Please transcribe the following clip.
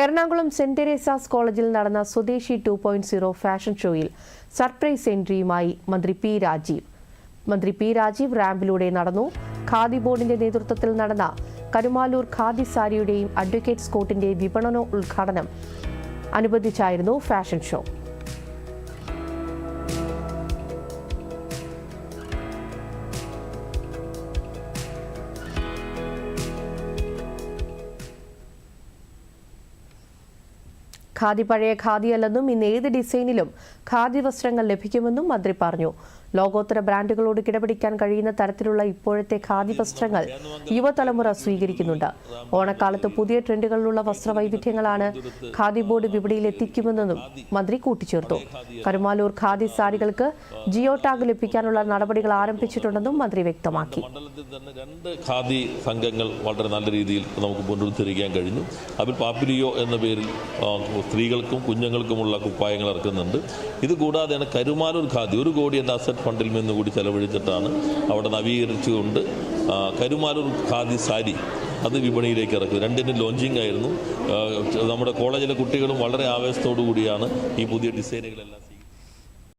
Ernakulam saint Teresa's കോളേജിൽ നടന്ന സ്വദേശി 2.0 ഫാഷൻ ഷോയിൽ സർപ്രൈസ് എൻട്രിയുമായി മന്ത്രി പി രാജീവ് റാമ്പിലൂടെ നടന്നു. ഖാദി ബോർഡിന്റെ നേതൃത്വത്തിൽ നടന്ന കരുമാലൂർ ഖാദി സാരിയുടെയും അഡ്വക്കേറ്റ്സ് കോട്ടിന്റെ വിപണന ഉദ്ഘാടനം അനുബന്ധിച്ചായിരുന്നു ഫാഷൻ ഷോ. ഖാദി പഴയ ഖാദിയല്ലെന്നും ഇന്ന് ഏത് ഡിസൈനിലും ഖാദി വസ്ത്രങ്ങൾ ലഭിക്കുമെന്നും മന്ത്രി പറഞ്ഞു. ലോകോത്തര ബ്രാൻഡുകളോട് കിടപിടിക്കാൻ കഴിയുന്ന തരത്തിലുള്ള ഇപ്പോഴത്തെ ഖാദി വസ്ത്രങ്ങൾ യുവതലമുറ സ്വീകരിക്കുന്നുണ്ട്. ഓണക്കാലത്ത് പുതിയ ട്രെൻഡുകളിലുള്ള വസ്ത്രവൈവിധ്യങ്ങളാണ് ഖാദി ബോർഡ് വിപണിയിൽ എത്തിക്കുമെന്നും മന്ത്രി കൂട്ടിച്ചേർത്തു. കരുമാലൂർ ഖാദി സാരികൾക്ക് ജിയോ ടാഗ് ലഭിക്കാനുള്ള നടപടികൾ ആരംഭിച്ചിട്ടുണ്ടെന്നും മന്ത്രി വ്യക്തമാക്കി. രണ്ട് ഖാദി സംഘങ്ങൾ വളരെ നല്ല രീതിയിൽ നമുക്ക് പുനരുദ്ധരിക്കാൻ കഴിഞ്ഞു. അതിൽ പാപ്പിലിയോ എന്ന പേരിൽ സ്ത്രീകൾക്കും കുഞ്ഞുങ്ങൾക്കുമുള്ള കുപ്പായങ്ങൾ ഇറക്കുന്നുണ്ട്. ഇതുകൂടാതെയാണ് കരുമാലൂർ ഖാദി 1 കോടി എന്ന അസറ്റ് ഫണ്ടിൽ നിന്ന് കൂടി ചെലവഴിച്ചിട്ടാണ് അവിടെ നവീകരിച്ചുകൊണ്ട് കരുമാലൂർ ഖാദി സാരി അത് വിപണിയിലേക്ക് ഇറക്കും. 2നും ലോഞ്ചിങ് ആയിരുന്നു. നമ്മുടെ കോളേജിലെ കുട്ടികളും വളരെ ആവേശത്തോടു കൂടിയാണ് ഈ പുതിയ ഡിസൈനുകളെല്ലാം